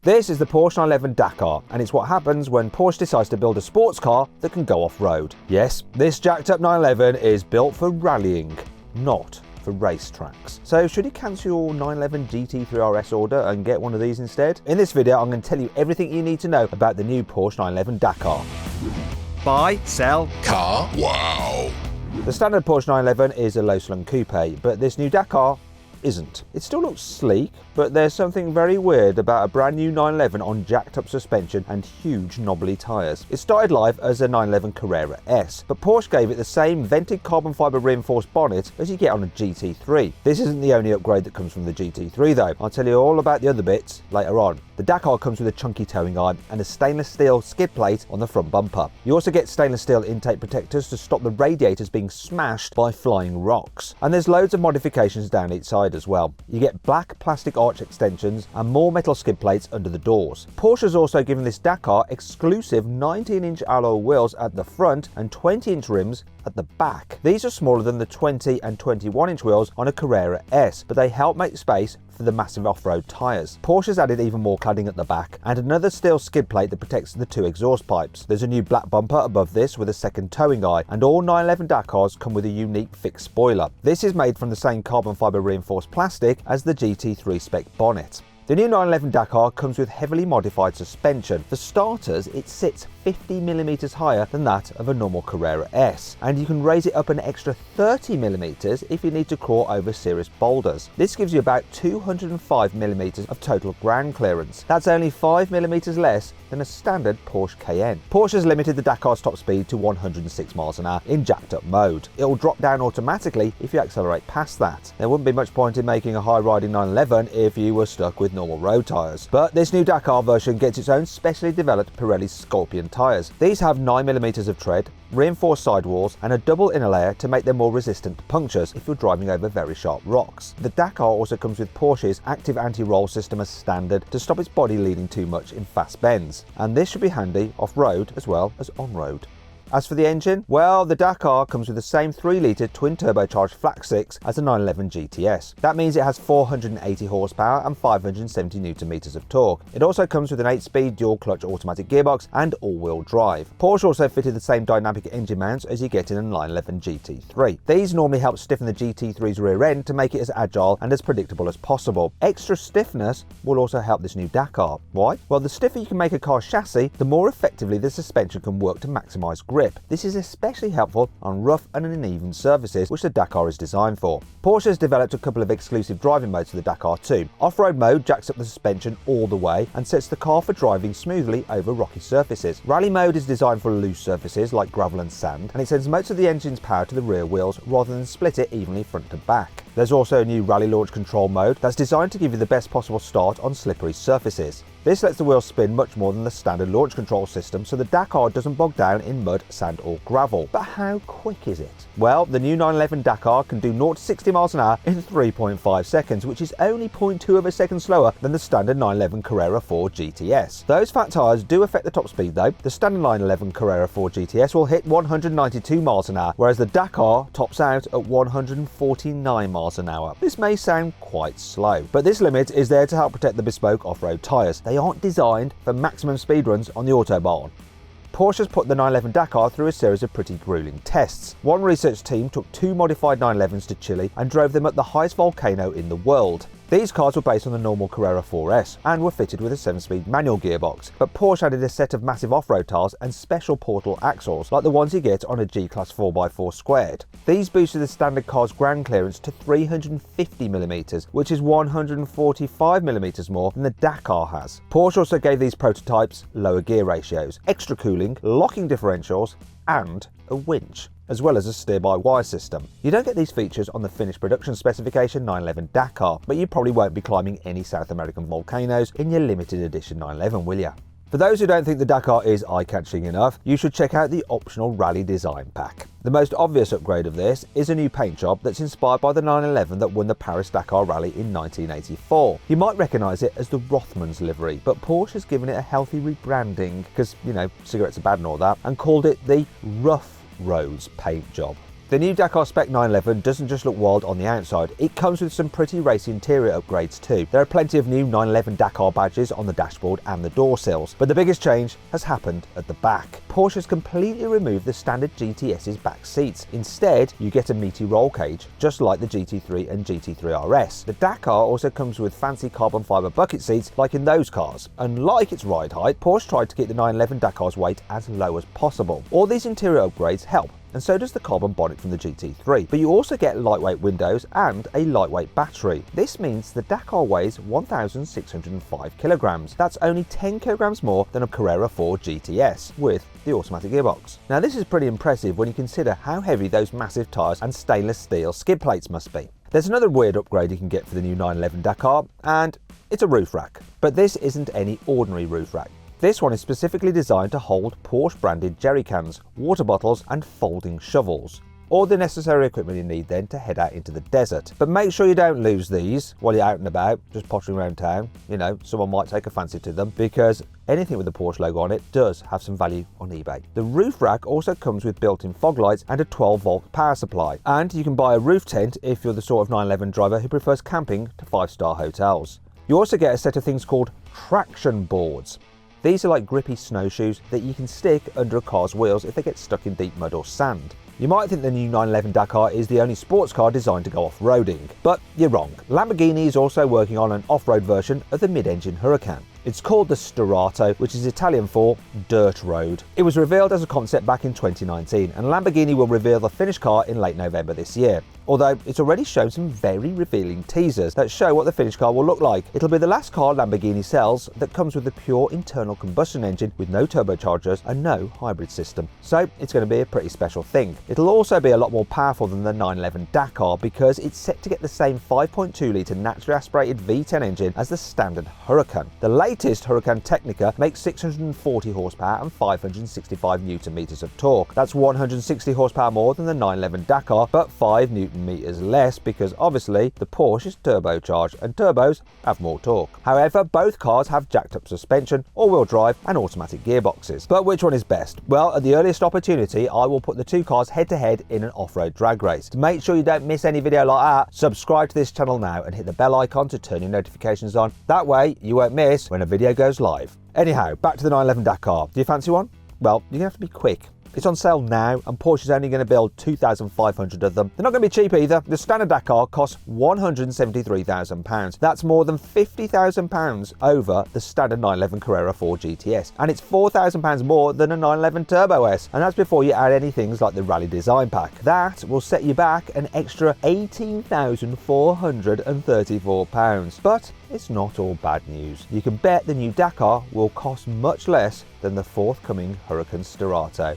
This is the Porsche 911 Dakar, and it's what happens when Porsche decides to build a sports car that can go off-road. Yes, this jacked up 911 is built for rallying, not for racetracks. So should you cancel your 911 GT3 RS order and get one of these instead? In this video, I'm going to tell you everything you need to know about the new Porsche 911 Dakar. Buy, sell, car. Wow. The standard Porsche 911 is a low-slung coupe, but this new Dakar isn't. It still looks sleek, but there's something very weird about a brand new 911 on jacked up suspension and huge knobbly tyres. It started life as a 911 Carrera S, but Porsche gave it the same vented carbon fibre reinforced bonnet as you get on a GT3. This isn't the only upgrade that comes from the GT3 though. I'll tell you all about the other bits later on. The Dakar comes with a chunky towing arm and a stainless steel skid plate on the front bumper. You also get stainless steel intake protectors to stop the radiators being smashed by flying rocks. And there's loads of modifications down each side as well. You get black plastic arch extensions and more metal skid plates under the doors. Porsche's also given this Dakar exclusive 19-inch alloy wheels at the front and 20-inch rims at the back. These are smaller than the 20 and 21-inch wheels on a Carrera S, but they help make space for the massive off-road tyres. Porsche's added even more cladding at the back and another steel skid plate that protects the two exhaust pipes. There's a new black bumper above this with a second towing eye, and all 911 Dakars come with a unique fixed spoiler. This is made from the same carbon fibre reinforced plastic as the GT3 spec bonnet. The new 911 Dakar comes with heavily modified suspension. For starters, it sits 50mm higher than that of a normal Carrera S, and you can raise it up an extra 30mm if you need to crawl over serious boulders. This gives you about 205mm of total ground clearance. That's only 5mm less than a standard Porsche Cayenne. Porsche has limited the Dakar's top speed to 106 miles an hour in jacked up mode. It'll drop down automatically if you accelerate past that. There wouldn't be much point in making a high riding 911 if you were stuck with normal road tyres. But this new Dakar version gets its own specially developed Pirelli Scorpion tyres. These have 9mm of tread, reinforced sidewalls and a double inner layer to make them more resistant to punctures if you're driving over very sharp rocks. The Dakar also comes with Porsche's active anti-roll system as standard to stop its body leaning too much in fast bends, and this should be handy off-road as well as on-road. As for the engine, well, the Dakar comes with the same 3-litre twin-turbocharged flat 6 as the 911 GTS. That means it has 480 horsepower and 570 Nm of torque. It also comes with an 8-speed dual-clutch automatic gearbox and all-wheel drive. Porsche also fitted the same dynamic engine mounts as you get in a 911 GT3. These normally help stiffen the GT3's rear end to make it as agile and as predictable as possible. Extra stiffness will also help this new Dakar. Why? Well, the stiffer you can make a car's chassis, the more effectively the suspension can work to maximise grip. This is especially helpful on rough and uneven surfaces, which the Dakar is designed for. Porsche has developed a couple of exclusive driving modes for the Dakar too. Off-road mode jacks up the suspension all the way and sets the car for driving smoothly over rocky surfaces. Rally mode is designed for loose surfaces like gravel and sand, and it sends most of the engine's power to the rear wheels rather than split it evenly front to back. There's also a new rally launch control mode that's designed to give you the best possible start on slippery surfaces. This lets the wheels spin much more than the standard launch control system, so the Dakar doesn't bog down in mud, sand or gravel. But how quick is it? Well, the new 911 Dakar can do 0 to 60 miles an hour in 3.5 seconds, which is only 0.2 of a second slower than the standard 911 Carrera 4 GTS. Those fat tyres do affect the top speed though. The standard 911 Carrera 4 GTS will hit 192 miles an hour, whereas the Dakar tops out at 149 miles an hour. This may sound quite slow, but this limit is there to help protect the bespoke off-road tyres. They aren't designed for maximum speed runs on the Autobahn. Porsche has put the 911 Dakar through a series of pretty grueling tests. One research team took 2 modified 911s to Chile and drove them up the highest volcano in the world. These cars were based on the normal Carrera 4S and were fitted with a 7-speed manual gearbox, but Porsche added a set of massive off-road tyres and special portal axles like the ones you get on a G-Class 4x4 squared. These boosted the standard car's ground clearance to 350mm, which is 145mm more than the Dakar has. Porsche also gave these prototypes lower gear ratios, extra cooling, locking differentials and a winch, as well as a steer-by-wire system. You don't get these features on the finished production specification 911 Dakar, but you probably won't be climbing any South American volcanoes in your limited edition 911, will ya? For those who don't think the Dakar is eye-catching enough, you should check out the optional rally design pack. The most obvious upgrade of this is a new paint job that's inspired by the 911 that won the Paris-Dakar Rally in 1984. You might recognise it as the Rothmans livery, but Porsche has given it a healthy rebranding, because, you know, cigarettes are bad and all that, and called it the Rough Roads paint job. The new Dakar Spec 911 doesn't just look wild on the outside, it comes with some pretty racy interior upgrades too. There are plenty of new 911 Dakar badges on the dashboard and the door sills, but the biggest change has happened at the back. Porsche has completely removed the standard GTS's back seats. Instead, you get a meaty roll cage, just like the GT3 and GT3 RS. The Dakar also comes with fancy carbon fibre bucket seats like in those cars. Unlike its ride height, Porsche tried to keep the 911 Dakar's weight as low as possible. All these interior upgrades help, and so does the carbon bonnet from the GT3. But you also get lightweight windows and a lightweight battery. This means the Dakar weighs 1,605 kilograms. That's only 10 kilograms more than a Carrera 4 GTS with the automatic gearbox. Now this is pretty impressive when you consider how heavy those massive tyres and stainless steel skid plates must be. There's another weird upgrade you can get for the new 911 Dakar, and it's a roof rack. But this isn't any ordinary roof rack. This one is specifically designed to hold Porsche branded jerry cans, water bottles and folding shovels. All the necessary equipment you need then to head out into the desert. But make sure you don't lose these while you're out and about, just pottering around town. You know, someone might take a fancy to them, because anything with the Porsche logo on it does have some value on eBay. The roof rack also comes with built-in fog lights and a 12-volt power supply. And you can buy a roof tent if you're the sort of 911 driver who prefers camping to 5-star hotels. You also get a set of things called traction boards. These are like grippy snowshoes that you can stick under a car's wheels if they get stuck in deep mud or sand. You might think the new 911 Dakar is the only sports car designed to go off-roading, but you're wrong. Lamborghini is also working on an off-road version of the mid-engine Huracan. It's called the Stirato, which is Italian for dirt road. It was revealed as a concept back in 2019, and Lamborghini will reveal the finished car in late November this year. Although it's already shown some very revealing teasers that show what the finished car will look like. It'll be the last car Lamborghini sells that comes with a pure internal combustion engine with no turbochargers and no hybrid system. So it's going to be a pretty special thing. It'll also be a lot more powerful than the 911 Dakar because it's set to get the same 5.2 litre naturally aspirated V10 engine as the standard Huracan. The latest Huracan Technica makes 640 horsepower and 565 newton meters of torque. That's 160 horsepower more than the 911 Dakar, but 5 newton meters less because obviously the Porsche is turbocharged and turbos have more torque. However, both cars have jacked up suspension, all-wheel drive and automatic gearboxes. But which one is best? Well, at the earliest opportunity, I will put the two cars head-to-head in an off-road drag race. To make sure you don't miss any video like that, subscribe to this channel now and hit the bell icon to turn your notifications on. That way you won't miss when a video goes live. Anyhow, back to the 911 Dakar. Do you fancy one? Well, you're gonna have to be quick. It's on sale now, and Porsche is only going to build 2,500 of them. They're not going to be cheap either. The standard Dakar costs £173,000. That's more than £50,000 over the standard 911 Carrera 4 GTS, and it's £4,000 more than a 911 Turbo S. And that's before you add any things like the Rally Design Pack. That will set you back an extra £18,434. But it's not all bad news. You can bet the new Dakar will cost much less than the forthcoming Huracan Stirato.